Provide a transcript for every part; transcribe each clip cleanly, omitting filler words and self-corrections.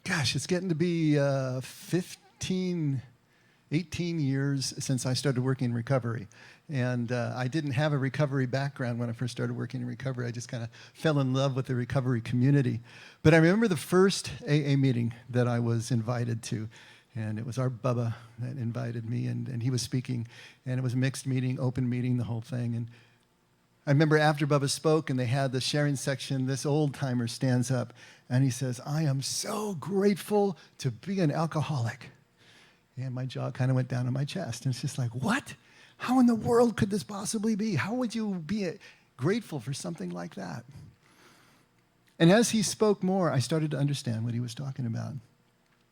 Gosh, it's getting to be 18 years since I started working in recovery. And I didn't have a recovery background when I first started working in recovery. I just kind of fell in love with the recovery community. But I remember the first AA meeting that I was invited to. And it was our Bubba that invited me, and he was speaking. And it was a mixed meeting, open meeting, the whole thing. And I remember after Bubba spoke and they had the sharing section, this old-timer stands up and he says, "I am so grateful to be an alcoholic." And my jaw kind of went down on my chest. And it's just like, what? How in the world could this possibly be? How would you be grateful for something like that? And as he spoke more, I started to understand what he was talking about.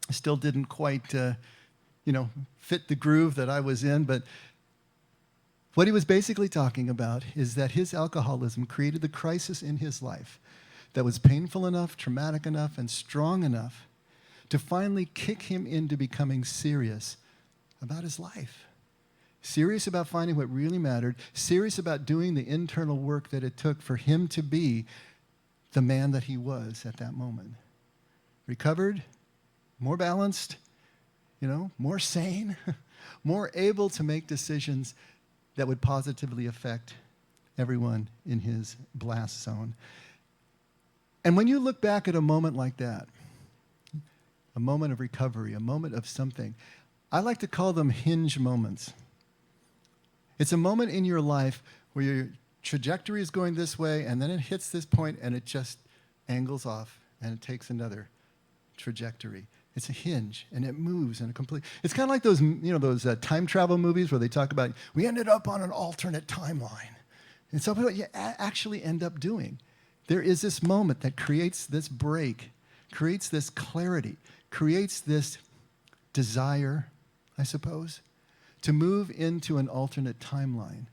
I still didn't quite, fit the groove that I was in, but what he was basically talking about is that his alcoholism created the crisis in his life that was painful enough, traumatic enough, and strong enough to finally kick him into becoming serious about his life. Serious about finding what really mattered, serious about doing the internal work that it took for him to be the man that he was at that moment. Recovered, more balanced, more sane, more able to make decisions that would positively affect everyone in his blast zone. And when you look back at a moment like that, a moment of recovery, a moment of something, I like to call them hinge moments. It's a moment in your life where your trajectory is going this way, and then it hits this point, and it just angles off, and it takes another trajectory. It's a hinge, and it moves in a complete. It's kind of like those time travel movies where they talk about we ended up on an alternate timeline, and so what you actually end up doing, there is this moment that creates this break, creates this clarity, creates this desire, I suppose, to move into an alternate timeline.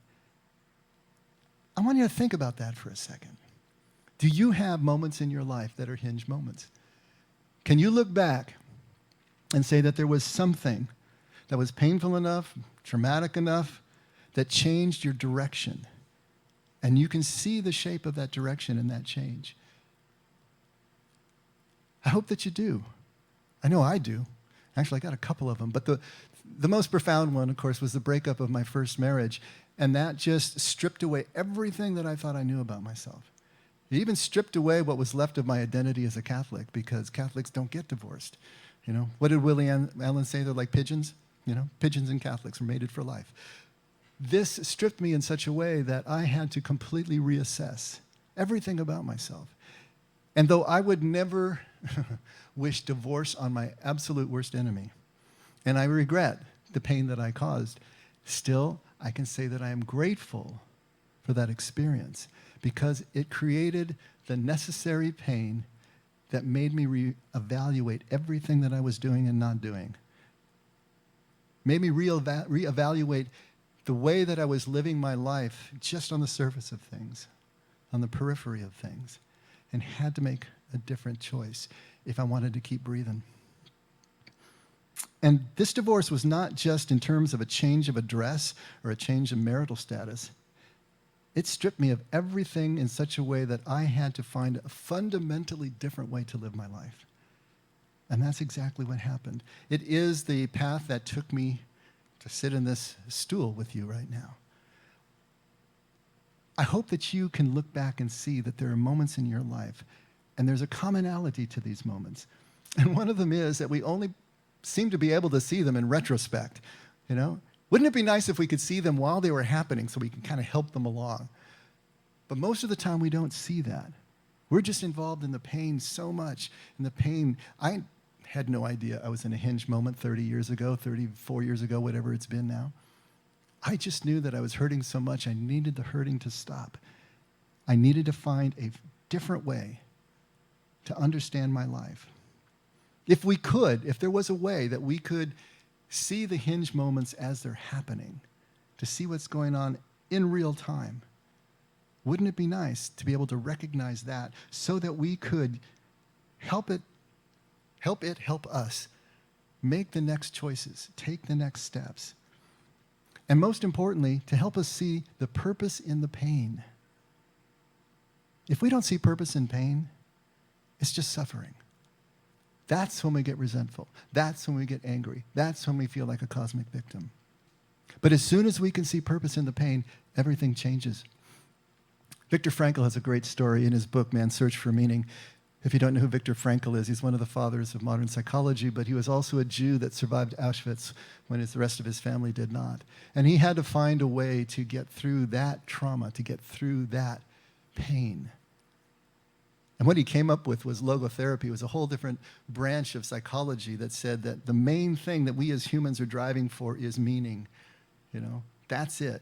I want you to think about that for a second. Do you have moments in your life that are hinge moments? Can you look back and say that there was something that was painful enough, traumatic enough, that changed your direction? And you can see the shape of that direction and that change. I hope that you do. I know I do. Actually, I got a couple of them. But the most profound one, of course, was the breakup of my first marriage. And that just stripped away everything that I thought I knew about myself. It even stripped away what was left of my identity as a Catholic, because Catholics don't get divorced. What did Willie Allen say? They're like pigeons. Pigeons and Catholics are mated for life. This stripped me in such a way that I had to completely reassess everything about myself. And though I would never wish divorce on my absolute worst enemy, and I regret the pain that I caused, still I can say that I am grateful for that experience, because it created the necessary pain that made me reevaluate everything that I was doing and not doing. Made me reevaluate the way that I was living my life just on the surface of things, on the periphery of things, and had to make a different choice if I wanted to keep breathing. And this divorce was not just in terms of a change of address or a change of marital status. It stripped me of everything in such a way that I had to find a fundamentally different way to live my life. And that's exactly what happened. It is the path that took me to sit in this stool with you right now. I hope that you can look back and see that there are moments in your life, and there's a commonality to these moments. And one of them is that we only seem to be able to see them in retrospect. Wouldn't it be nice if we could see them while they were happening so we can kind of help them along? But most of the time we don't see that. We're just involved in the pain so much. And the pain, I had no idea I was in a hinge moment 30 years ago, 34 years ago, whatever it's been now. I just knew that I was hurting so much I needed the hurting to stop. I needed to find a different way to understand my life. If there was a way that we could see the hinge moments as they're happening, to see what's going on in real time, wouldn't it be nice to be able to recognize that so that we could help us make the next choices, take the next steps, and most importantly, to help us see the purpose in the pain. If we don't see purpose in pain, it's just suffering. That's when we get resentful. That's when we get angry. That's when we feel like a cosmic victim. But as soon as we can see purpose in the pain, everything changes. Viktor Frankl has a great story in his book, Man's Search for Meaning. If you don't know who Viktor Frankl is, he's one of the fathers of modern psychology, but he was also a Jew that survived Auschwitz when the rest of his family did not. And he had to find a way to get through that trauma, to get through that pain. And what he came up with was logotherapy. It was a whole different branch of psychology that said that the main thing that we as humans are driving for is meaning. That's it.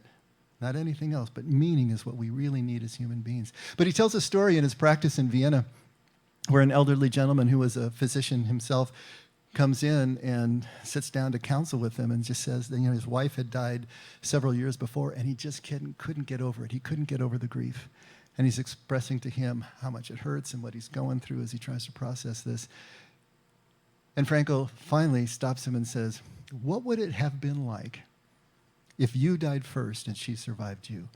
Not anything else, but meaning is what we really need as human beings. But he tells a story in his practice in Vienna where an elderly gentleman who was a physician himself comes in and sits down to counsel with him and just says that his wife had died several years before, and he just couldn't get over it. He couldn't get over the grief. And he's expressing to him how much it hurts and what he's going through as he tries to process this. And Frankl finally stops him and says, "What would it have been like if you died first and she survived you?"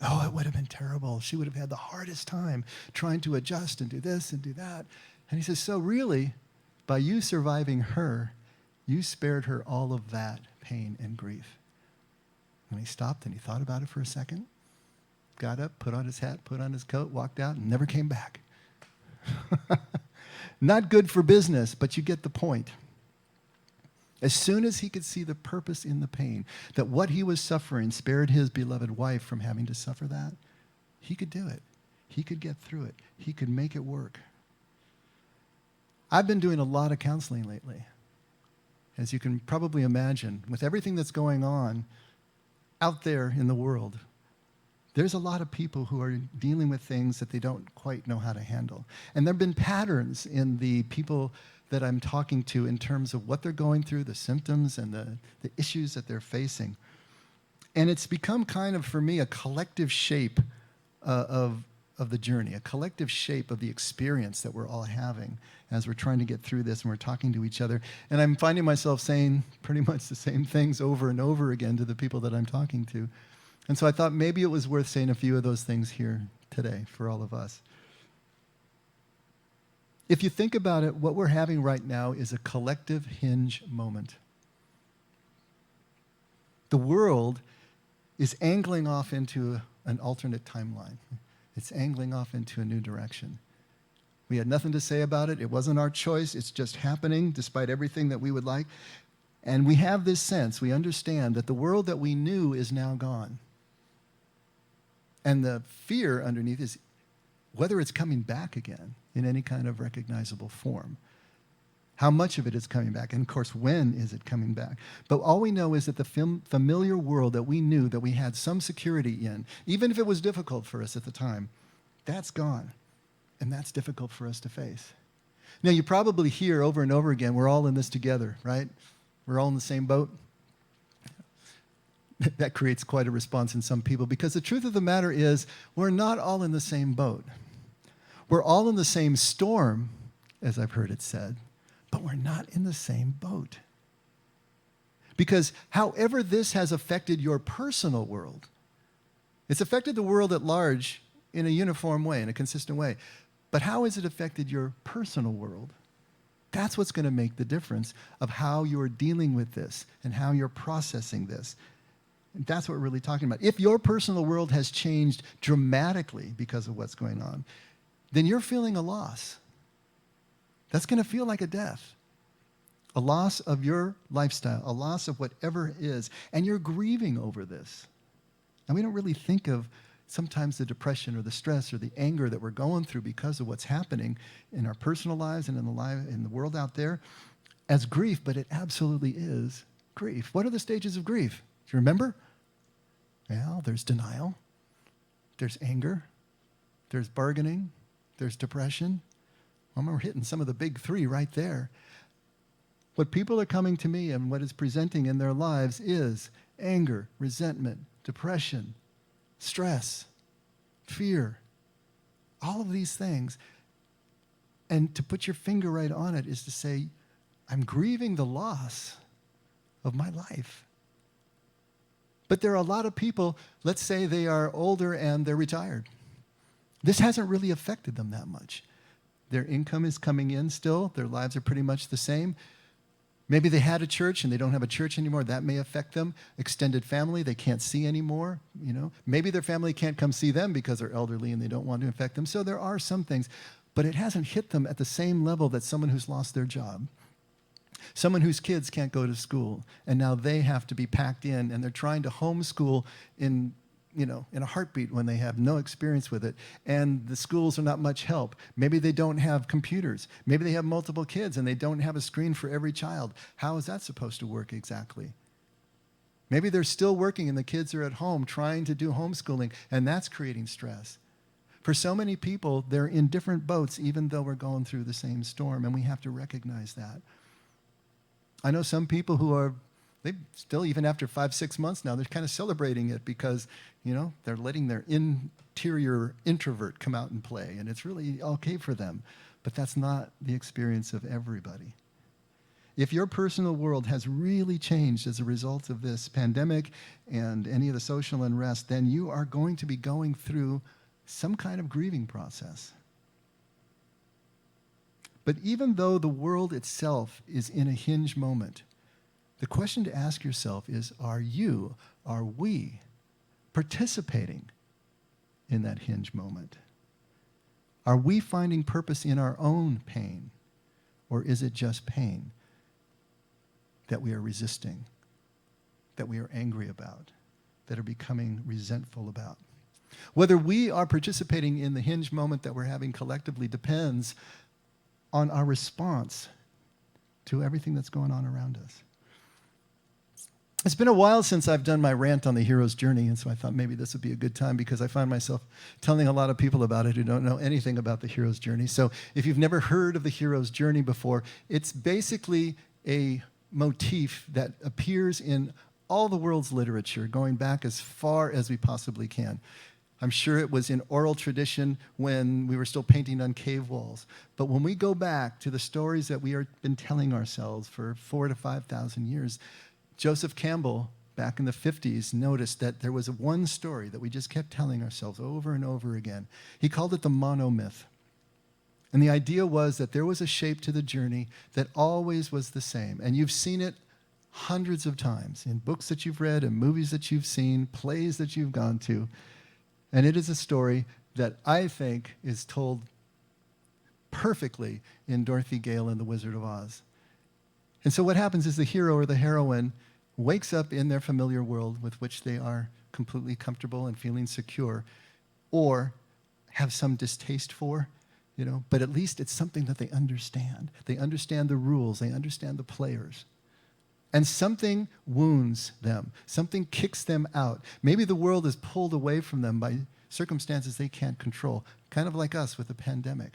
Oh, it would have been terrible. She would have had the hardest time trying to adjust and do this and do that. And he says, so really, by you surviving her, you spared her all of that pain and grief. And he stopped and he thought about it for a second, got up, put on his hat, put on his coat, walked out, and never came back. Not good for business, but you get the point. As soon as he could see the purpose in the pain, that what he was suffering spared his beloved wife from having to suffer that, he could do it. He could get through it. He could make it work. I've been doing a lot of counseling lately. As you can probably imagine, with everything that's going on out there in the world, there's a lot of people who are dealing with things that they don't quite know how to handle. And there have been patterns in the people that I'm talking to in terms of what they're going through, the symptoms and the issues that they're facing. And it's become kind of, for me, a collective shape of the journey, a collective shape of the experience that we're all having as we're trying to get through this and we're talking to each other. And I'm finding myself saying pretty much the same things over and over again to the people that I'm talking to. And so I thought maybe it was worth saying a few of those things here today for all of us. If you think about it, what we're having right now is a collective hinge moment. The world is angling off into an alternate timeline. It's angling off into a new direction. We had nothing to say about it. It wasn't our choice. It's just happening despite everything that we would like. And we have this sense, we understand that the world that we knew is now gone. And the fear underneath is whether it's coming back again in any kind of recognizable form. How much of it is coming back? And of course, when is it coming back? But all we know is that the familiar world that we knew that we had some security in, even if it was difficult for us at the time, that's gone. And that's difficult for us to face. Now, you probably hear over and over again, we're all in this together, right? We're all in the same boat. That creates quite a response in some people because the truth of the matter is we're not all in the same boat. We're all in the same storm, as I've heard it said, but we're not in the same boat. Because however this has affected your personal world, it's affected the world at large in a uniform way, in a consistent way. But how has it affected your personal world? That's what's going to make the difference of how you're dealing with this and how you're processing this. And that's what we're really talking about. If your personal world has changed dramatically because of what's going on, then you're feeling a loss. That's going to feel like a death. A loss of your lifestyle, a loss of whatever it is, and you're grieving over this. And we don't really think of sometimes the depression or the stress or the anger that we're going through because of what's happening in our personal lives and in the world out there as grief, but it absolutely is grief. What are the stages of grief? Do you remember? Well, there's denial, there's anger, there's bargaining, there's depression. Well, we're hitting some of the big three right there. What people are coming to me and what is presenting in their lives is anger, resentment, depression, stress, fear, all of these things. And to put your finger right on it is to say, I'm grieving the loss of my life. But there are a lot of people, let's say they are older and they're retired. This hasn't really affected them that much. Their income is coming in still. Their lives are pretty much the same. Maybe they had a church and they don't have a church anymore. That may affect them. Extended family, they can't see anymore. Maybe their family can't come see them because they're elderly and they don't want to infect them. So there are some things, but it hasn't hit them at the same level that someone who's lost their job. Someone whose kids can't go to school, and now they have to be packed in, and they're trying to homeschool in a heartbeat when they have no experience with it, and the schools are not much help. Maybe they don't have computers. Maybe they have multiple kids, and they don't have a screen for every child. How is that supposed to work exactly? Maybe they're still working, and the kids are at home trying to do homeschooling, and that's creating stress. For so many people, they're in different boats, even though we're going through the same storm, and we have to recognize that. I know some people who they still, even after 5-6 months now, they're kind of celebrating it because, they're letting their interior introvert come out and play, and it's really okay for them. But that's not the experience of everybody. If your personal world has really changed as a result of this pandemic and any of the social unrest, then you are going to be going through some kind of grieving process. But even though the world itself is in a hinge moment, the question to ask yourself is, are we participating in that hinge moment? Are we finding purpose in our own pain? Or is it just pain that we are resisting, that we are angry about, that are becoming resentful about? Whether we are participating in the hinge moment that we're having collectively depends on our response to everything that's going on around us. It's been a while since I've done my rant on the hero's journey, and so I thought maybe this would be a good time because I find myself telling a lot of people about it who don't know anything about the hero's journey. So if you've never heard of the hero's journey before, it's basically a motif that appears in all the world's literature, going back as far as we possibly can. I'm sure it was in oral tradition when we were still painting on cave walls. But when we go back to the stories that we have been telling ourselves for 4,000 to 5,000 years, Joseph Campbell, back in the 50s, noticed that there was one story that we just kept telling ourselves over and over again. He called it the monomyth. And the idea was that there was a shape to the journey that always was the same. And you've seen it hundreds of times in books that you've read and movies that you've seen, plays that you've gone to. And it is a story that I think is told perfectly in Dorothy Gale and The Wizard of Oz. And so what happens is the hero or the heroine wakes up in their familiar world with which they are completely comfortable and feeling secure, or have some distaste for, but at least it's something that they understand. They understand the rules. They understand the players. And something wounds them. Something kicks them out. Maybe the world is pulled away from them by circumstances they can't control, kind of like us with the pandemic.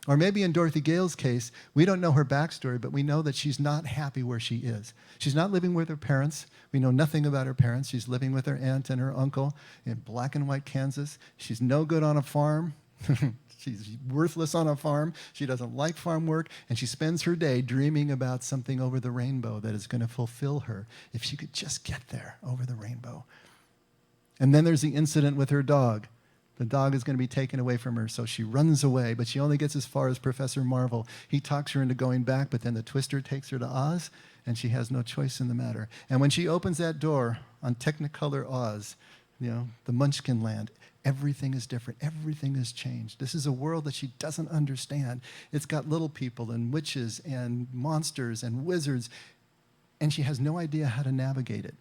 Or maybe in Dorothy Gale's case, we don't know her backstory, but we know that she's not happy where she is. She's not living with her parents. We know nothing about her parents. She's living with her aunt and her uncle in black and white Kansas. She's no good on a farm. She's worthless on a farm. She doesn't like farm work, and she spends her day dreaming about something over the rainbow that is going to fulfill her if she could just get there over the rainbow. And then there's the incident with her dog. The dog is going to be taken away from her, so she runs away, but she only gets as far as Professor Marvel. He talks her into going back, but then the Twister takes her to Oz, and she has no choice in the matter. And when she opens that door on Technicolor Oz, the Munchkin land, everything is different. Everything has changed. This is a world that she doesn't understand. It's got little people and witches and monsters and wizards, and she has no idea how to navigate it.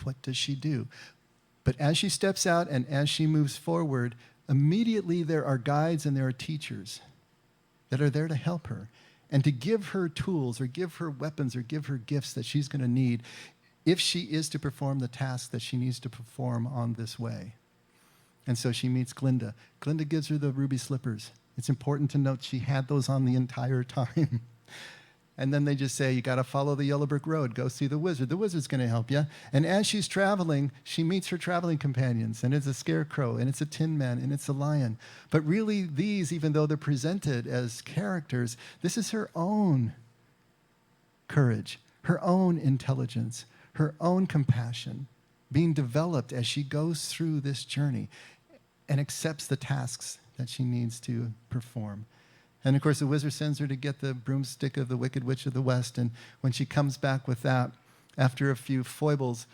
What does she do? But as she steps out and as she moves forward, immediately there are guides and there are teachers that are there to help her and to give her tools or give her weapons or give her gifts that she's going to need if she is to perform the task that she needs to perform on this way. And so she meets Glinda. Glinda gives her the ruby slippers. It's important to note she had those on the entire time. And then they just say, you got to follow the yellow brick road. Go see the wizard. The wizard's going to help you. And as she's traveling, she meets her traveling companions. And it's a scarecrow, and it's a tin man, and it's a lion. But really, these, even though they're presented as characters, this is her own courage, her own intelligence, her own compassion being developed as she goes through this journey and accepts the tasks that she needs to perform. And of course, the wizard sends her to get the broomstick of the Wicked Witch of the West. And when she comes back with that, after a few foibles,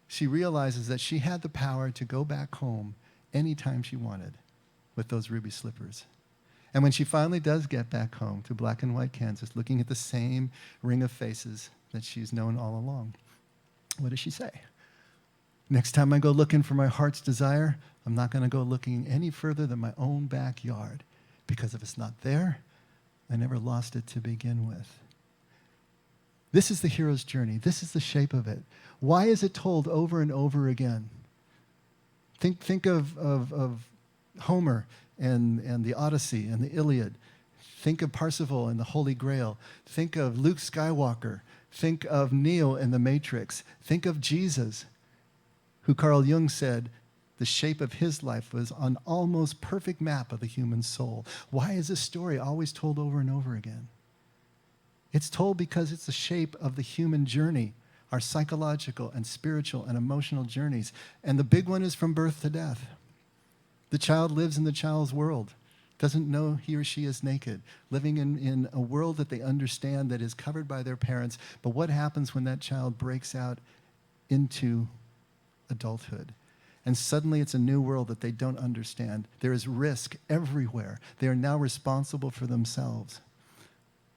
she realizes that she had the power to go back home anytime she wanted with those ruby slippers. And when she finally does get back home to black and white Kansas, looking at the same ring of faces that she's known all along, what does she say? Next time I go looking for my heart's desire, I'm not going to go looking any further than my own backyard, because if it's not there, I never lost it to begin with. This is the hero's journey. This is the shape of it. Why is it told over and over again? Think of Homer and the Odyssey and the Iliad. Think of Parsifal and the Holy Grail. Think of Luke Skywalker. Think of Neo in the Matrix. Think of Jesus, who Carl Jung said the shape of his life was an almost perfect map of the human soul. Why is this story always told over and over again? It's told because it's the shape of the human journey, our psychological and spiritual and emotional journeys. And the big one is from birth to death. The child lives in the child's world, doesn't know he or she is naked, living in a world that they understand that is covered by their parents. But what happens when that child breaks out into adulthood? And suddenly it's a new world that they don't understand. There is risk everywhere. They are now responsible for themselves.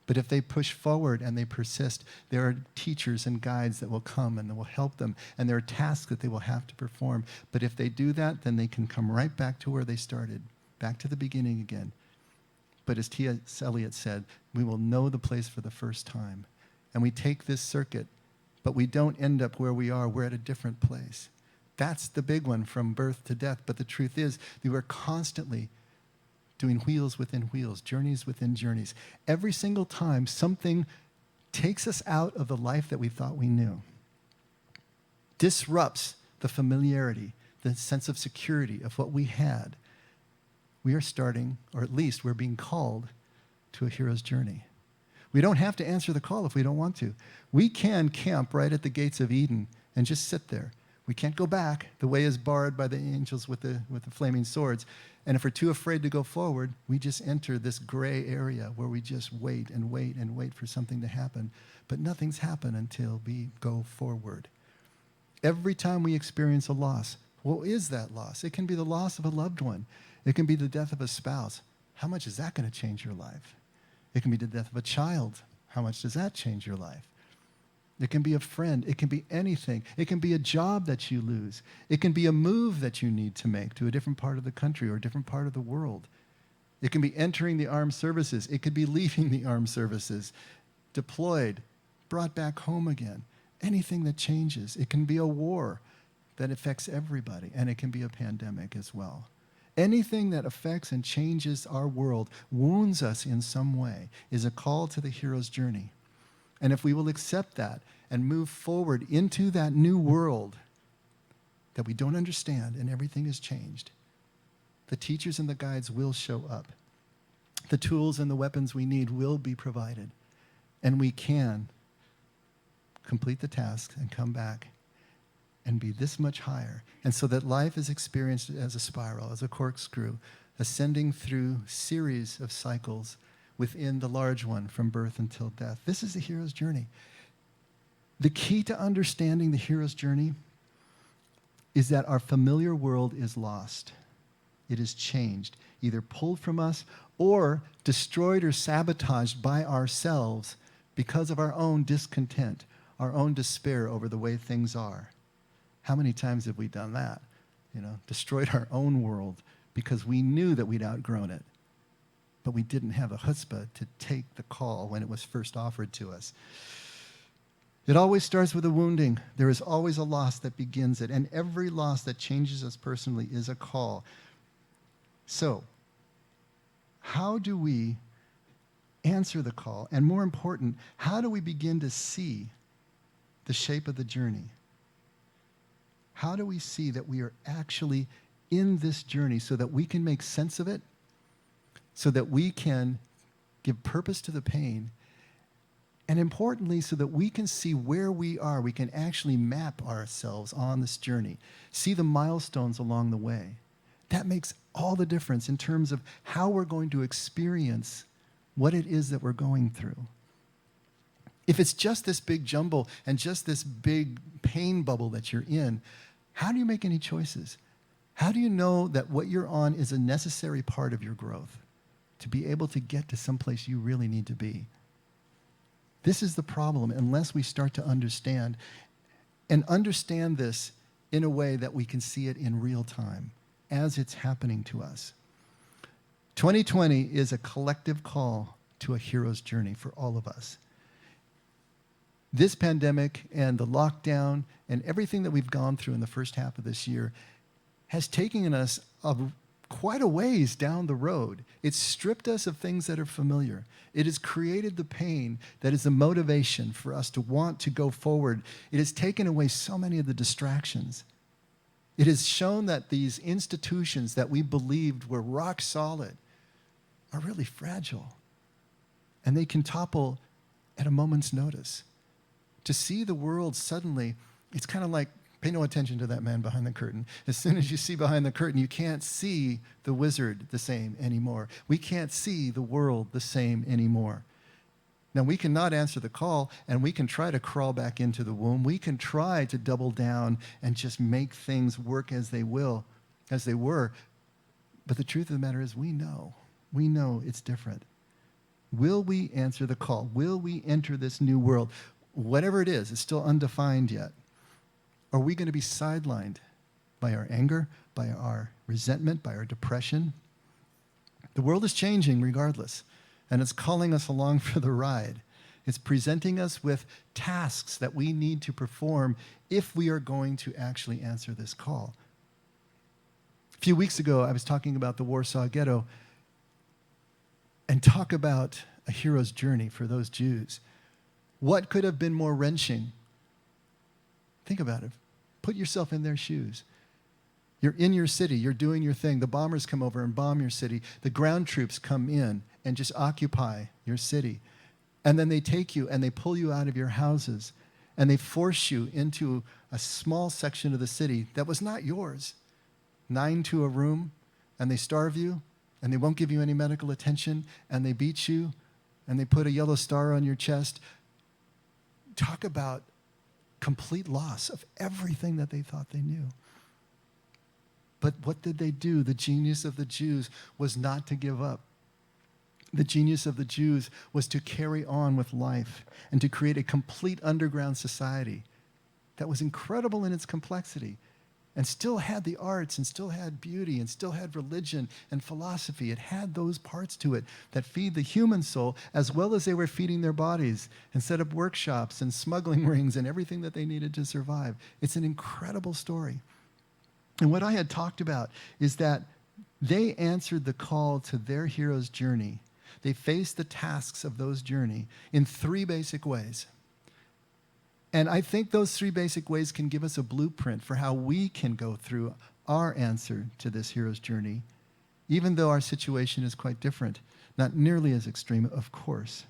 But if they push forward and they persist, there are teachers and guides that will come and that will help them. And there are tasks that they will have to perform. But if they do that, then they can come right back to where they started, back to the beginning again. But as T.S. Eliot said, we will know the place for the first time. And we take this circuit, but we don't end up where we are. We're at a different place. That's the big one, from birth to death. But the truth is that we're constantly doing wheels within wheels, journeys within journeys. Every single time something takes us out of the life that we thought we knew, disrupts the familiarity, the sense of security of what we had, we are starting, or at least we're being called to a hero's journey. We don't have to answer the call if we don't want to. We can camp right at the gates of Eden and just sit there. We can't go back. The way is barred by the angels with the flaming swords. And if we're too afraid to go forward, we just enter this gray area where we just wait and wait and wait for something to happen. But nothing's happened until we go forward. Every time we experience a loss, what is that loss? It can be the loss of a loved one. It can be the death of a spouse. How much is that going to change your life? It can be the death of a child. How much does that change your life? It can be a friend. It can be anything. It can be a job that you lose. It can be a move that you need to make to a different part of the country or a different part of the world. It can be entering the armed services. It could be leaving the armed services, deployed, brought back home again. Anything that changes. It can be a war that affects everybody, and it can be a pandemic as well. Anything that affects and changes our world, wounds us in some way, is a call to the hero's journey. And if we will accept that and move forward into that new world that we don't understand and everything has changed, the teachers and the guides will show up. The tools and the weapons we need will be provided. And we can complete the task and come back and be this much higher. And so that life is experienced as a spiral, as a corkscrew, ascending through series of cycles within the large one from birth until death. This is the hero's journey. The key to understanding the hero's journey is that our familiar world is lost. It is changed, either pulled from us or destroyed or sabotaged by ourselves because of our own discontent, our own despair over the way things are. How many times have we done that? Destroyed our own world because we knew that we'd outgrown it. But we didn't have a chutzpah to take the call when it was first offered to us. It always starts with a wounding. There is always a loss that begins it, and every loss that changes us personally is a call. So, how do we answer the call? And more important, how do we begin to see the shape of the journey? How do we see that we are actually in this journey so that we can make sense of it, so that we can give purpose to the pain, and importantly, so that we can see where we are. We can actually map ourselves on this journey, see the milestones along the way, That makes all the difference in terms of how we're going to experience what it is that we're going through. If it's just this big jumble and just this big pain bubble that you're in, how do you make any choices? How do you know that what you're on is a necessary part of your growth to be able to get to someplace you really need to be? This is the problem unless we start to understand this in a way that we can see it in real time as it's happening to us. 2020 is a collective call to a hero's journey for all of us. This pandemic and the lockdown and everything that we've gone through in the first half of this year has taken us quite a ways down the road. It's stripped us of things that are familiar. It has created the pain that is the motivation for us to want to go forward. It has taken away so many of the distractions. It has shown that these institutions that we believed were rock solid are really fragile. And they can topple at a moment's notice. To see the world suddenly, it's kind of like, pay no attention to that man behind the curtain. As soon as you see behind the curtain, you can't see the wizard the same anymore. We can't see the world the same anymore. Now, we cannot answer the call, and we can try to crawl back into the womb. We can try to double down and just make things work as they were. But the truth of the matter is we know it's different. Will we answer the call? Will we enter this new world? Whatever it is, it's still undefined yet. Are we going to be sidelined by our anger, by our resentment, by our depression? The world is changing regardless, and it's calling us along for the ride. It's presenting us with tasks that we need to perform if we are going to actually answer this call. A few weeks ago, I was talking about the Warsaw Ghetto and talk about a hero's journey for those Jews. What could have been more wrenching? Think about it. Put yourself in their shoes. You're in your city. You're doing your thing. The bombers come over and bomb your city. The ground troops come in and just occupy your city. And then they take you and they pull you out of your houses and they force you into a small section of the city that was not yours. 9 to a room, and they starve you, and they won't give you any medical attention, and they beat you, and they put a yellow star on your chest. Talk about complete loss of everything that they thought they knew. But what did they do? The genius of the Jews was not to give up. The genius of the Jews was to carry on with life and to create a complete underground society that was incredible in its complexity and still had the arts and still had beauty and still had religion and philosophy. It had those parts to it that feed the human soul as well as they were feeding their bodies and set up workshops and smuggling rings and everything that they needed to survive. It's an incredible story. And what I had talked about is that they answered the call to their hero's journey. They faced the tasks of those journey in 3 basic ways. And I think those 3 basic ways can give us a blueprint for how we can go through our answer to this hero's journey, even though our situation is quite different, not nearly as extreme, of course.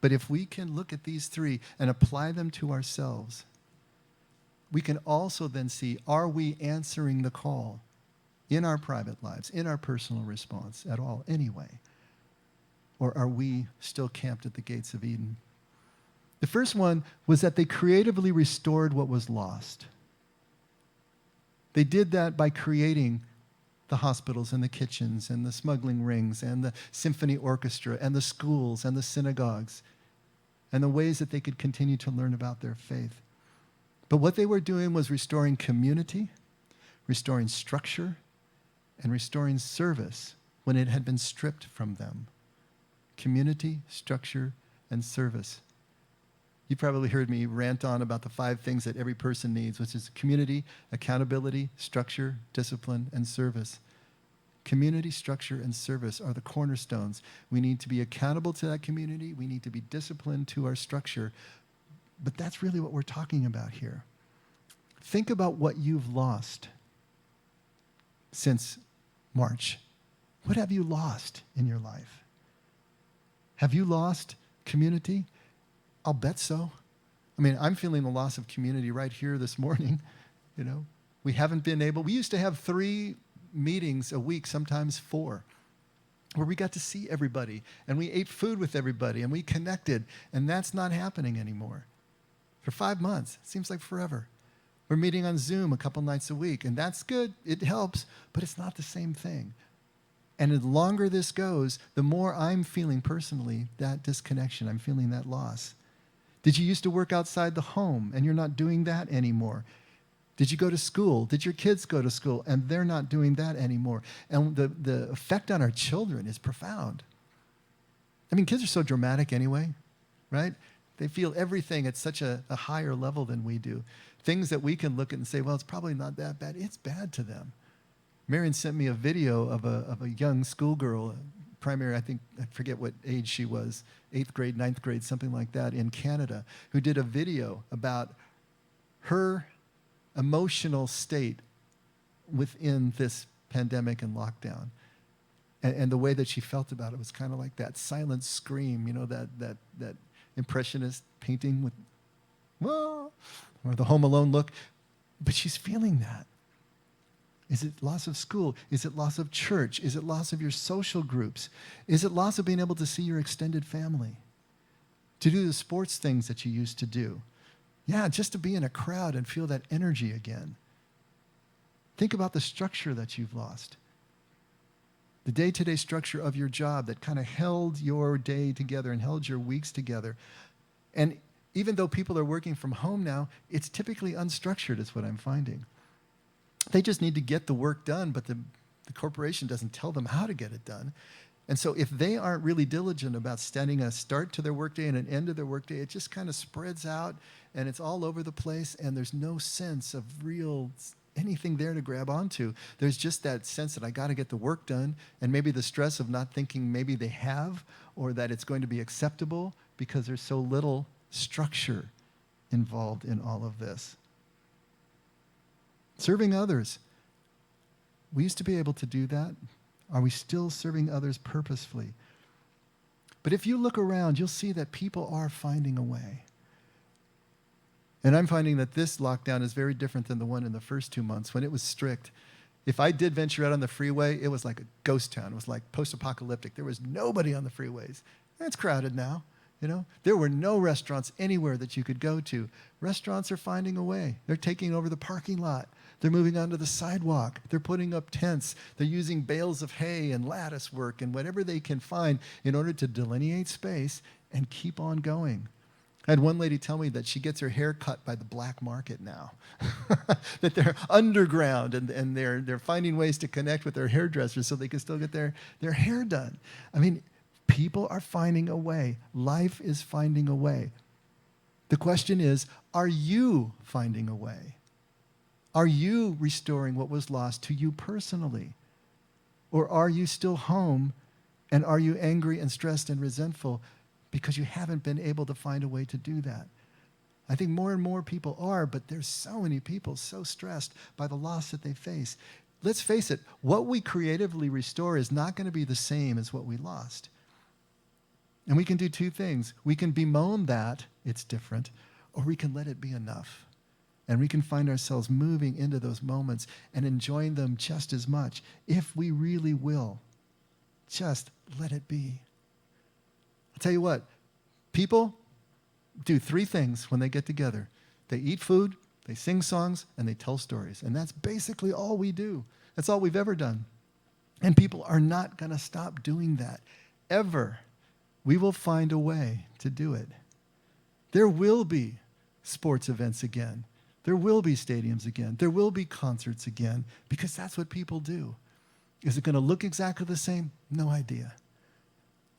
But if we can look at these 3 and apply them to ourselves, we can also then see, are we answering the call in our private lives, in our personal response at all anyway? Or are we still camped at the gates of Eden? The first one was that they creatively restored what was lost. They did that by creating the hospitals and the kitchens and the smuggling rings and the symphony orchestra and the schools and the synagogues and the ways that they could continue to learn about their faith. But what they were doing was restoring community, restoring structure, and restoring service when it had been stripped from them. Community, structure, and service. You probably heard me rant on about the 5 things that every person needs, which is community, accountability, structure, discipline, and service. Community, structure, and service are the cornerstones. We need to be accountable to that community. We need to be disciplined to our structure. But that's really what we're talking about here. Think about what you've lost since March. What have you lost in your life? Have you lost community? I'll bet so. I mean, I'm feeling the loss of community right here this morning. We haven't been able, we used to have 3 meetings a week, sometimes 4, where we got to see everybody, and we ate food with everybody, and we connected, and that's not happening anymore. For 5 months, it seems like forever. We're meeting on Zoom a couple nights a week, and that's good, it helps, but it's not the same thing. And the longer this goes, the more I'm feeling personally that disconnection, I'm feeling that loss. Did you used to work outside the home, and you're not doing that anymore? Did you go to school? Did your kids go to school? And they're not doing that anymore. And the effect on our children is profound. I mean, kids are so dramatic anyway, right? They feel everything at such a higher level than we do. Things that we can look at and say, well, it's probably not that bad. It's bad to them. Marion sent me a video of a young schoolgirl, primary, I forget what age she was, 8th grade, 9th grade, something like that, in Canada, who did a video about her emotional state within this pandemic and lockdown. And the way that she felt about it was kind of like that silent scream, that impressionist painting with, whoa, or the Home Alone look. But she's feeling that. Is it loss of school? Is it loss of church? Is it loss of your social groups? Is it loss of being able to see your extended family? To do the sports things that you used to do? Yeah, just to be in a crowd and feel that energy again. Think about the structure that you've lost. The day-to-day structure of your job that kind of held your day together and held your weeks together. And even though people are working from home now, it's typically unstructured is what I'm finding. They just need to get the work done, but the corporation doesn't tell them how to get it done. And so if they aren't really diligent about setting a start to their workday and an end to their workday, it just kind of spreads out and it's all over the place and there's no sense of real anything there to grab onto. There's just that sense that I got to get the work done, and maybe the stress of not thinking maybe they have or that it's going to be acceptable because there's so little structure involved in all of this. Serving others. We used to be able to do that. Are we still serving others purposefully? But if you look around, you'll see that people are finding a way. And I'm finding that this lockdown is very different than the one in the first 2 months when it was strict. If I did venture out on the freeway, it was like a ghost town. It was like post-apocalyptic. There was nobody on the freeways. It's crowded now. There were no restaurants anywhere that you could go to. Restaurants are finding a way. They're taking over the parking lot. They're moving onto the sidewalk. They're putting up tents. They're using bales of hay and lattice work and whatever they can find in order to delineate space and keep on going. I had one lady tell me that she gets her hair cut by the black market now, that they're underground and they're finding ways to connect with their hairdressers so they can still get their hair done. I mean, people are finding a way. Life is finding a way. The question is, are you finding a way? Are you restoring what was lost to you personally? Or are you still home and are you angry and stressed and resentful because you haven't been able to find a way to do that? I think more and more people are, but there's so many people so stressed by the loss that they face. Let's face it, what we creatively restore is not going to be the same as what we lost. And we can do two things. We can bemoan that it's different, or we can let it be enough. And we can find ourselves moving into those moments and enjoying them just as much if we really will. Just let it be. I'll tell you what, people do 3 things when they get together. They eat food, they sing songs, and they tell stories. And that's basically all we do. That's all we've ever done. And people are not going to stop doing that, ever. We will find a way to do it. There will be sports events again. There will be stadiums again. There will be concerts again, because that's what people do. Is it going to look exactly the same? No idea.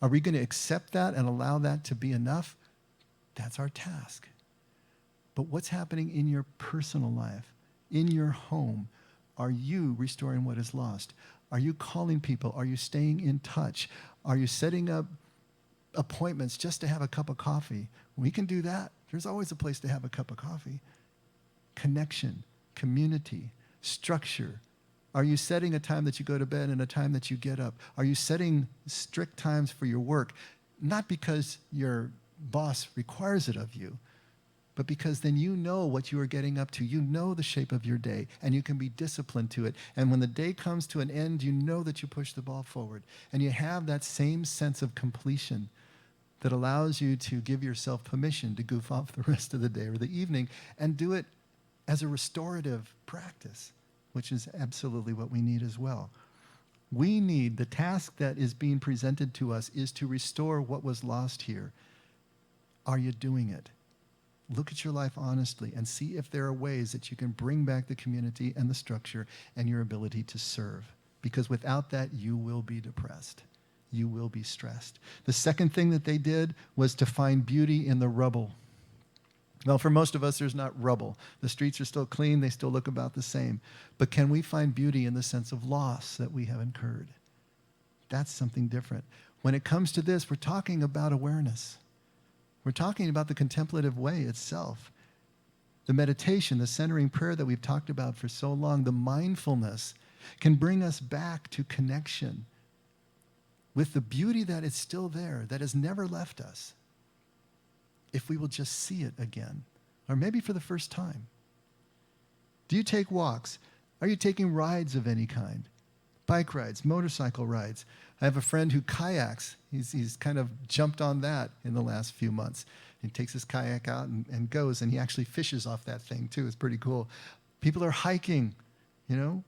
Are we going to accept that and allow that to be enough? That's our task. But what's happening in your personal life, in your home? Are you restoring what is lost? Are you calling people? Are you staying in touch? Are you setting up appointments just to have a cup of coffee? We can do that. There's always a place to have a cup of coffee. Connection, community, structure. Are you setting a time that you go to bed and a time that you get up? Are you setting strict times for your work? Not because your boss requires it of you, but because then you know what you are getting up to. You know the shape of your day, and you can be disciplined to it. And when the day comes to an end, you know that you push the ball forward. And you have that same sense of completion that allows you to give yourself permission to goof off the rest of the day or the evening and do it as a restorative practice, which is absolutely what we need as well. We need, the task that is being presented to us is to restore what was lost here. Are you doing it? Look at your life honestly and see if there are ways that you can bring back the community and the structure and your ability to serve. Because without that, you will be depressed. You will be stressed. The second thing that they did was to find beauty in the rubble. Well, for most of us, there's not rubble. The streets are still clean. They still look about the same. But can we find beauty in the sense of loss that we have incurred? That's something different. When it comes to this, we're talking about awareness. We're talking about the contemplative way itself. The meditation, the centering prayer that we've talked about for so long, the mindfulness can bring us back to connection with the beauty that is still there, that has never left us, if we will just see it again, or maybe for the first time. Do you take walks? Are you taking rides of any kind? Bike rides, motorcycle rides. I have a friend who kayaks. He's kind of jumped on that in the last few months. He takes his kayak out and goes, and he actually fishes off that thing too. It's pretty cool. People are hiking, you know.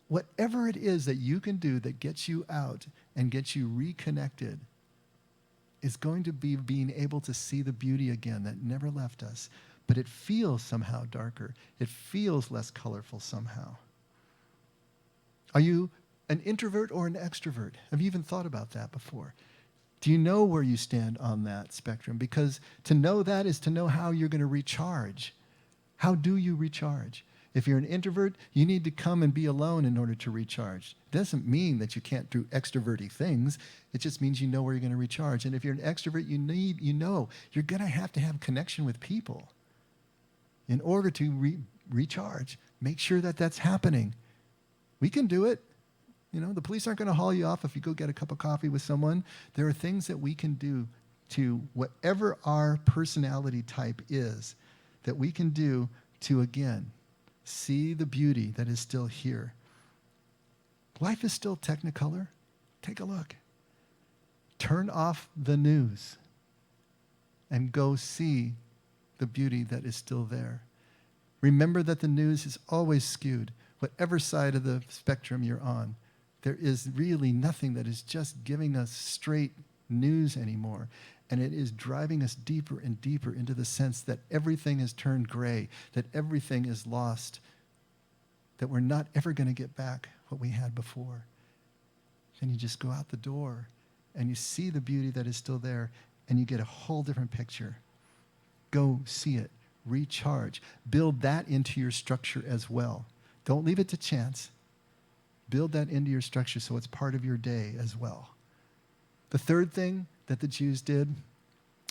Whatever it is that you can do that gets you out and gets you reconnected is going to be being able to see the beauty again that never left us, but it feels somehow darker. It feels less colorful somehow. Are you an introvert or an extrovert? Have you even thought about that before? Do you know where you stand on that spectrum? Because to know that is to know how you're going to recharge. How do you recharge? If you're an introvert, you need to come and be alone in order to recharge. It doesn't mean that you can't do extroverty things. It just means you know where you're going to recharge. And if you're an extrovert, you know you're going to have connection with people in order to recharge. Make sure that that's happening. We can do it. You know, the police aren't going to haul you off if you go get a cup of coffee with someone. There are things that we can do to whatever our personality type is that we can do to, again, see the beauty that is still here. Life is still technicolor. Take a look. Turn off the news and go see the beauty that is still there. Remember that the news is always skewed. Whatever side of the spectrum you're on, there is really nothing that is just giving us straight news anymore. And it is driving us deeper and deeper into the sense that everything has turned gray, that everything is lost, that we're not ever going to get back what we had before. Then you just go out the door and you see the beauty that is still there and you get a whole different picture. Go see it. Recharge. Build that into your structure as well. Don't leave it to chance. Build that into your structure so it's part of your day as well. The third thing that the Jews did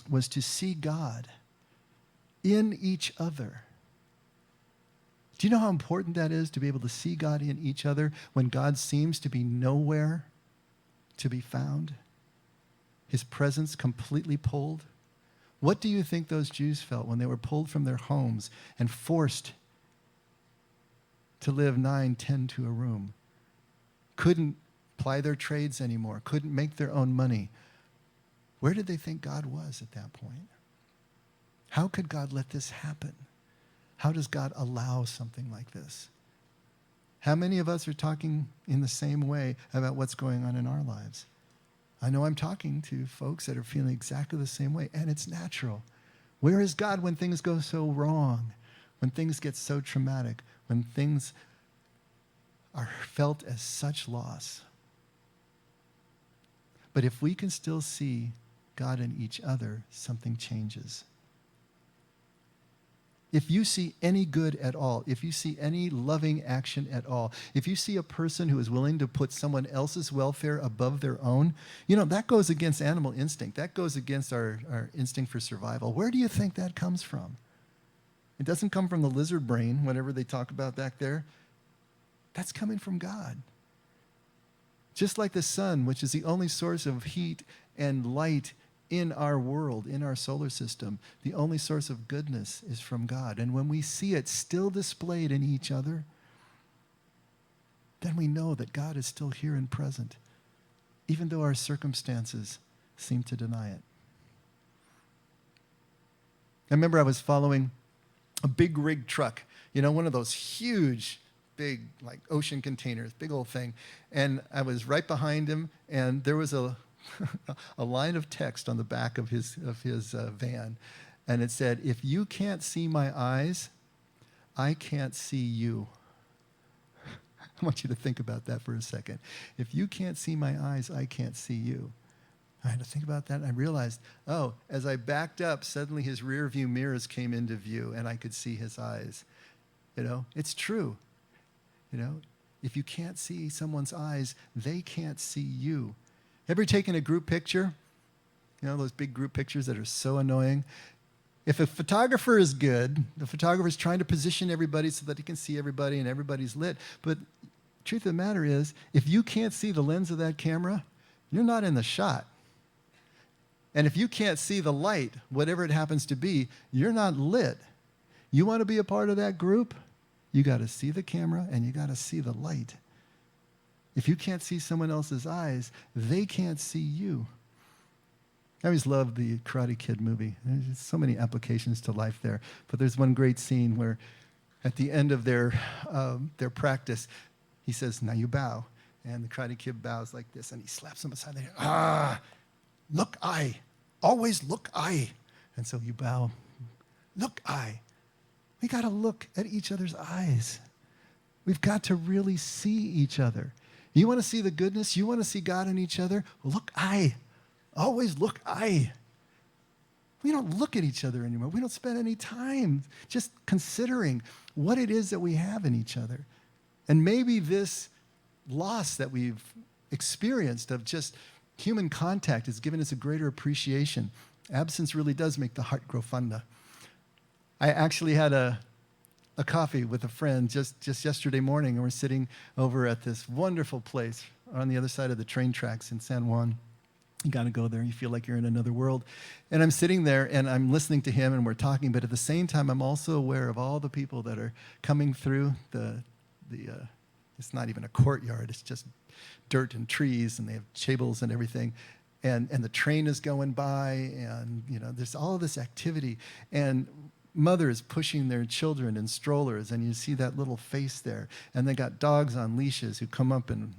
was to see God in each other. Do you know how important that is, to be able to see God in each other when God seems to be nowhere to be found? His presence completely pulled. What do you think those Jews felt when they were pulled from their homes and forced to live 9, 10 to a room? Couldn't ply their trades anymore, couldn't make their own money. Where did they think God was at that point? How could God let this happen? How does God allow something like this? How many of us are talking in the same way about what's going on in our lives? I know I'm talking to folks that are feeling exactly the same way, and it's natural. Where is God when things go so wrong? When things get so traumatic? When things are felt as such loss? But if we can still see God in each other, something changes. If you see any good at all, if you see any loving action at all, if you see a person who is willing to put someone else's welfare above their own, you know, that goes against animal instinct. That goes against our instinct for survival. Where do you think that comes from? It doesn't come from the lizard brain, whatever they talk about back there. That's coming from God. Just like the sun, which is the only source of heat and light in our world, in our solar system, the only source of goodness is from God. And when we see it still displayed in each other, then we know that God is still here and present, even though our circumstances seem to deny it. I remember I was following a big rig truck, one of those huge, big, like ocean containers, big old thing. And I was right behind him, and there was a line of text on the back of his van. And it said, "If you can't see my eyes, I can't see you." I want you to think about that for a second. If you can't see my eyes, I can't see you. I had to think about that, and I realized, as I backed up, suddenly his rear view mirrors came into view, and I could see his eyes. It's true. If you can't see someone's eyes, they can't see you. Ever taken a group picture? Those big group pictures that are so annoying? If a photographer is good, the photographer is trying to position everybody so that he can see everybody and everybody's lit. But the truth of the matter is, if you can't see the lens of that camera, you're not in the shot. And if you can't see the light, whatever it happens to be, you're not lit. You want to be a part of that group? You got to see the camera and you got to see the light. If you can't see someone else's eyes, they can't see you. I always loved the Karate Kid movie. There's so many applications to life there. But there's one great scene where at the end of their practice, he says, "Now you bow." And the Karate Kid bows like this, and he slaps him aside the head. Look, I. Always look, I. And so you bow. Look, I. We got to look at each other's eyes. We've got to really see each other. You want to see the goodness? You want to see God in each other? Well, look, I. Always look, I. We don't look at each other anymore. We don't spend any time just considering what it is that we have in each other. And maybe this loss that we've experienced of just human contact has given us a greater appreciation. Absence really does make the heart grow fonder. I actually had a coffee with a friend just yesterday morning, and we're sitting over at this wonderful place on the other side of the train tracks in San Juan. You got to go there. You feel like you're in another world. And I'm sitting there, and I'm listening to him, and we're talking, but at the same time, I'm also aware of all the people that are coming through it's not even a courtyard. It's just dirt and trees, and they have tables and everything. And the train is going by, and there's all of this activity. And mothers pushing their children in strollers, and you see that little face there. And they got dogs on leashes who come up and,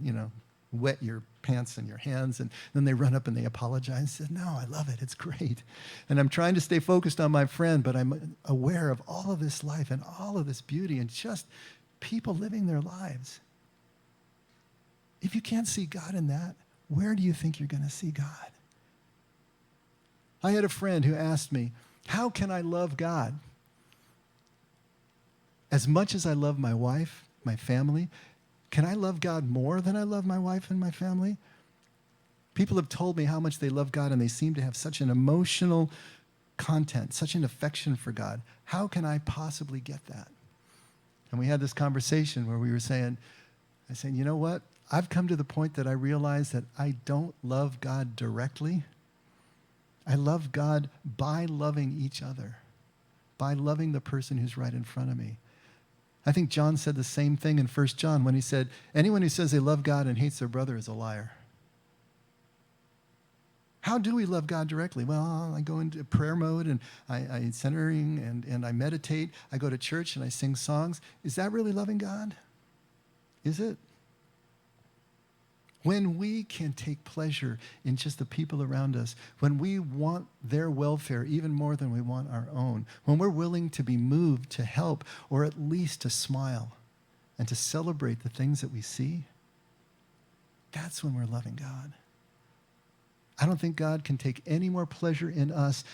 wet your pants and your hands, and then they run up and they apologize and say, "No, I love it. It's great." And I'm trying to stay focused on my friend, but I'm aware of all of this life and all of this beauty and just people living their lives. If you can't see God in that, where do you think you're going to see God? I had a friend who asked me, "How can I love God? As much as I love my wife, my family, can I love God more than I love my wife and my family?" People have told me how much they love God, and they seem to have such an emotional content, such an affection for God. How can I possibly get that? And we had this conversation where I said, "You know what? I've come to the point that I realize that I don't love God directly. I love God by loving each other, by loving the person who's right in front of me." I think John said the same thing in 1 John when he said, "Anyone who says they love God and hates their brother is a liar." How do we love God directly? Well, I go into prayer mode, and I centering, and I meditate. I go to church and I sing songs. Is that really loving God? Is it? When we can take pleasure in just the people around us, when we want their welfare even more than we want our own, when we're willing to be moved to help or at least to smile and to celebrate the things that we see, that's when we're loving God. I don't think God can take any more pleasure in us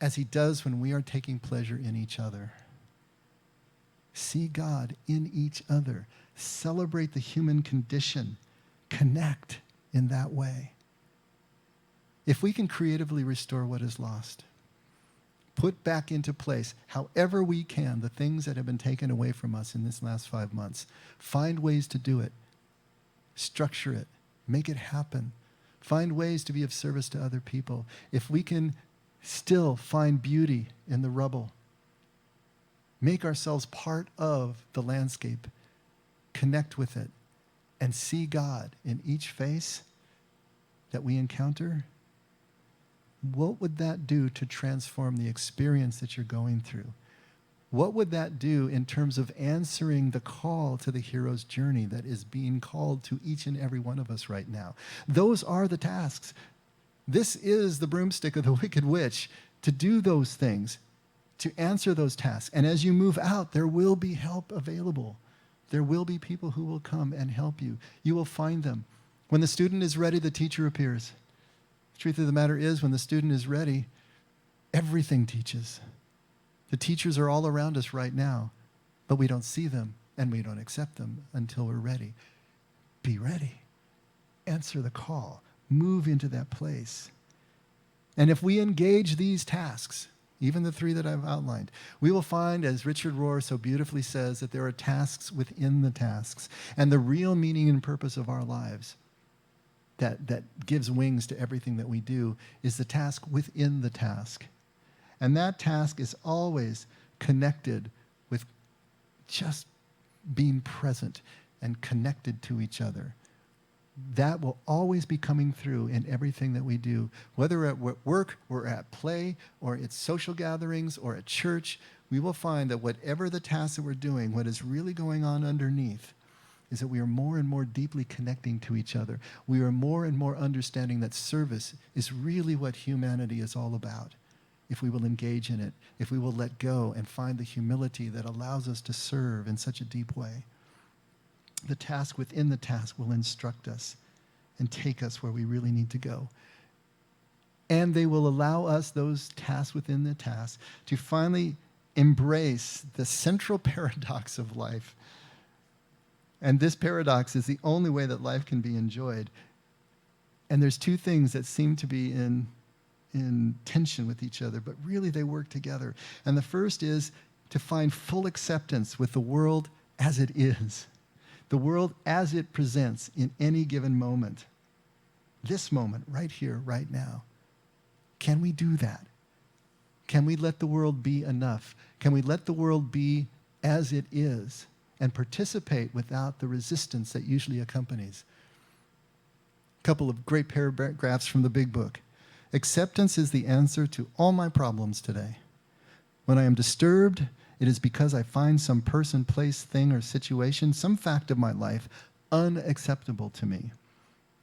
as he does when we are taking pleasure in each other. See God in each other. Celebrate the human condition. Connect in that way. If we can creatively restore what is lost, put back into place, however we can, the things that have been taken away from us in this last 5 months, find ways to do it. Structure it. Make it happen. Find ways to be of service to other people. If we can still find beauty in the rubble, make ourselves part of the landscape, connect with it, and see God in each face that we encounter, what would that do to transform the experience that you're going through? What would that do in terms of answering the call to the hero's journey that is being called to each and every one of us right now? Those are the tasks. This is the broomstick of the wicked witch, to do those things, to answer those tasks. And as you move out, there will be help available. There will be people who will come and help you. You will find them. When the student is ready, the teacher appears. The truth of the matter is, when the student is ready, everything teaches. The teachers are all around us right now, but we don't see them and we don't accept them until we're ready. Be ready. Answer the call. Move into that place. And if we engage these tasks, even the 3 that I've outlined, we will find, as Richard Rohr so beautifully says, that there are tasks within the tasks. And the real meaning and purpose of our lives that gives wings to everything that we do is the task within the task. And that task is always connected with just being present and connected to each other. That will always be coming through in everything that we do, whether at work or at play or at social gatherings or at church. We will find that whatever the task that we're doing, what is really going on underneath is that we are more and more deeply connecting to each other. We are more and more understanding that service is really what humanity is all about. If we will engage in it, if we will let go and find the humility that allows us to serve in such a deep way. The task within the task will instruct us and take us where we really need to go. And they will allow us, those tasks within the task, to finally embrace the central paradox of life. And this paradox is the only way that life can be enjoyed. And there's 2 things that seem to be in tension with each other, but really they work together. And the first is to find full acceptance with the world as it is, the world as it presents in any given moment. This moment, right here, right now. Can we do that? Can we let the world be enough? Can we let the world be as it is and participate without the resistance that usually accompanies? A couple of great paragraphs from the Big Book. Acceptance is the answer to all my problems today. When I am disturbed, it is because I find some person, place, thing, or situation, some fact of my life, unacceptable to me.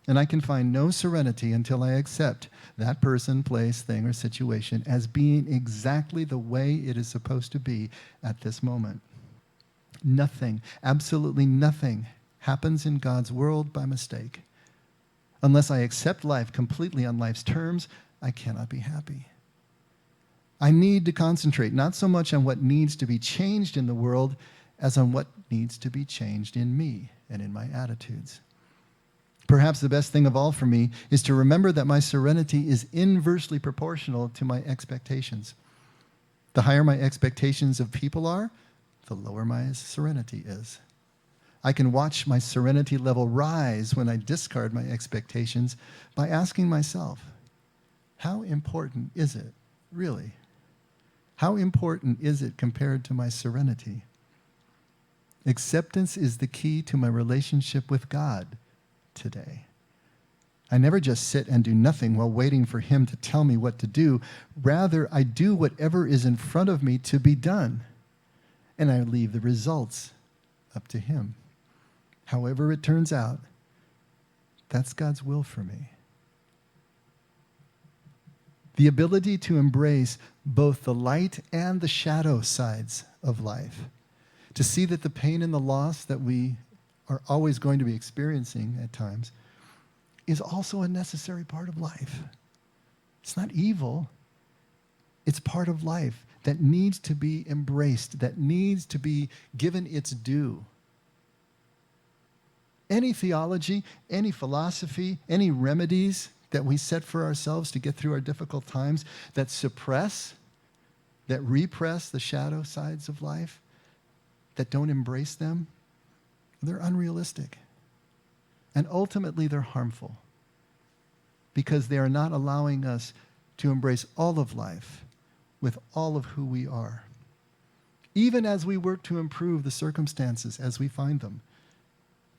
And I can find no serenity until I accept that person, place, thing, or situation as being exactly the way it is supposed to be at this moment. Nothing, absolutely nothing, happens in God's world by mistake. Unless I accept life completely on life's terms, I cannot be happy. I need to concentrate not so much on what needs to be changed in the world as on what needs to be changed in me and in my attitudes. Perhaps the best thing of all for me is to remember that my serenity is inversely proportional to my expectations. The higher my expectations of people are, the lower my serenity is. I can watch my serenity level rise when I discard my expectations by asking myself, how important is it, really? How important is it compared to my serenity? Acceptance is the key to my relationship with God today. I never just sit and do nothing while waiting for Him to tell me what to do. Rather, I do whatever is in front of me to be done, and I leave the results up to Him. However it turns out, that's God's will for me. The ability to embrace both the light and the shadow sides of life, to see that the pain and the loss that we are always going to be experiencing at times is also a necessary part of life. It's not evil. It's part of life that needs to be embraced, that needs to be given its due. Any theology, any philosophy, any remedies that we set for ourselves to get through our difficult times that suppress, that repress the shadow sides of life, that don't embrace them, they're unrealistic. And ultimately, they're harmful. because they are not allowing us to embrace all of life with all of who we are. Even as we work to improve the circumstances as we find them,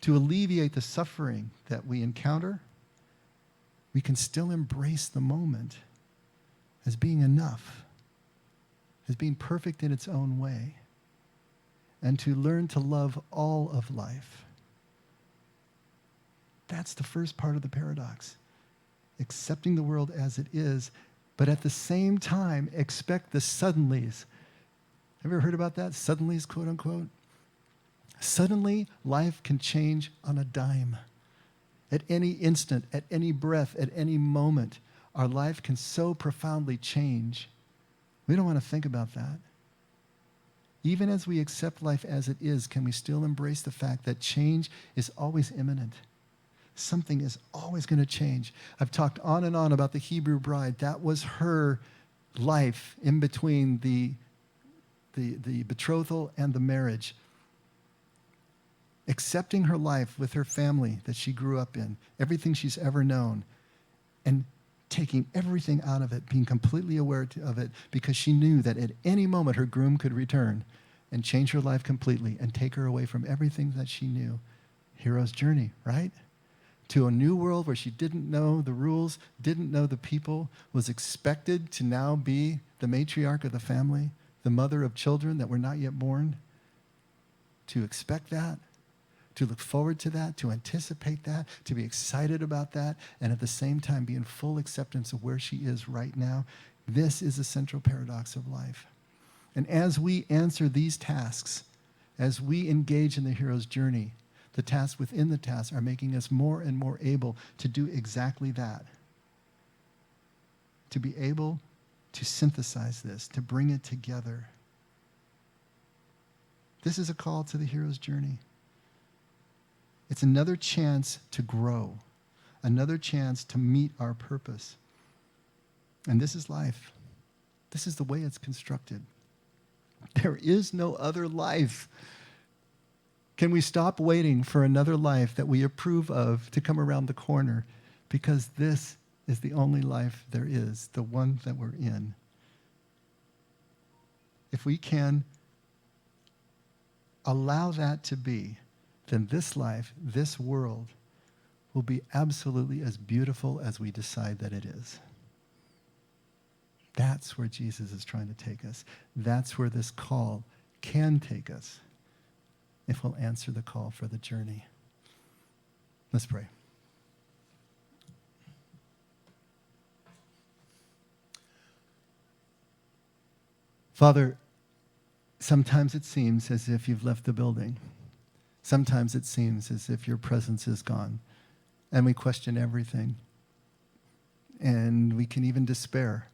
to alleviate the suffering that we encounter, we can still embrace the moment as being enough, as being perfect in its own way, and to learn to love all of life. That's the first part of the paradox. Accepting the world as it is, but at the same time, expect the suddenlies. Have you ever heard about that? Suddenlies, quote unquote. Suddenly, life can change on a dime. At any instant, at any breath, at any moment, our life can so profoundly change. We don't want to think about that. Even as we accept life as it is, can we still embrace the fact that change is always imminent? Something is always going to change. I've talked on and on about the Hebrew bride. That was her life in between the betrothal and the marriage. Accepting her life with her family that she grew up in, everything she's ever known, and taking everything out of it, being completely aware of it, because she knew that at any moment her groom could return and change her life completely and take her away from everything that she knew. Hero's journey, right? To a new world where she didn't know the rules, didn't know the people, was expected to now be the matriarch of the family, the mother of children that were not yet born. To expect that, to look forward to that, to anticipate that, to be excited about that, and at the same time be in full acceptance of where she is right now. This is the central paradox of life. And as we answer these tasks, as we engage in the hero's journey, the tasks within the tasks are making us more and more able to do exactly that. To be able to synthesize this, to bring it together. This is a call to the hero's journey. It's another chance to grow, another chance to meet our purpose. And this is life. This is the way it's constructed. There is no other life. Can we stop waiting for another life that we approve of to come around the corner? Because this is the only life there is, the one that we're in. If we can allow that to be, then this life, this world, will be absolutely as beautiful as we decide that it is. That's where Jesus is trying to take us. That's where this call can take us, if we'll answer the call for the journey. Let's pray. Father, sometimes it seems as if you've left the building. Sometimes it seems as if your presence is gone, and we question everything. And we can even despair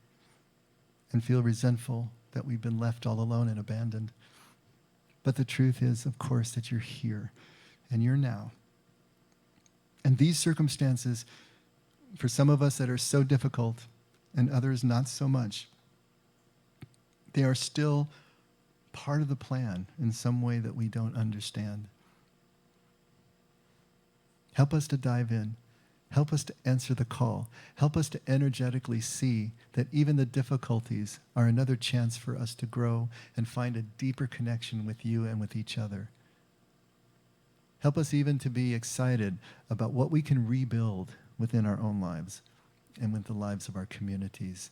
and feel resentful that we've been left all alone and abandoned. But the truth is, of course, that you're here, and you're now. And these circumstances, for some of us that are so difficult, and others not so much, they are still part of the plan in some way that we don't understand. Help us to dive in. Help us to answer the call. Help us to energetically see that even the difficulties are another chance for us to grow and find a deeper connection with you and with each other. Help us even to be excited about what we can rebuild within our own lives and with the lives of our communities.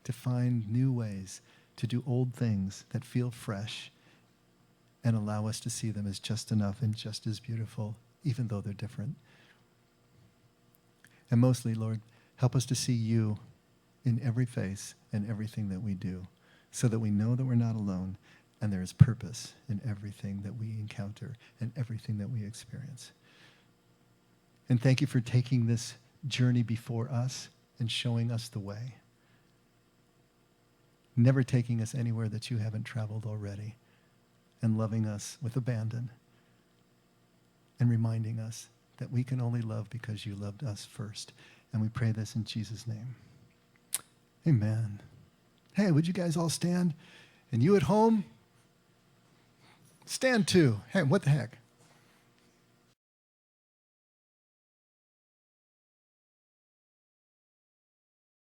To find new ways to do old things that feel fresh and allow us to see them as just enough and just as beautiful, even though they're different. And mostly, Lord, help us to see you in every face and everything that we do, so that we know that we're not alone and there is purpose in everything that we encounter and everything that we experience. And thank you for taking this journey before us and showing us the way. Never taking us anywhere that you haven't traveled already, and loving us with abandon, and reminding us that we can only love because you loved us first. And we pray this in Jesus' name. Amen. Hey, would you guys all stand? And you at home, stand too. Hey, what the heck?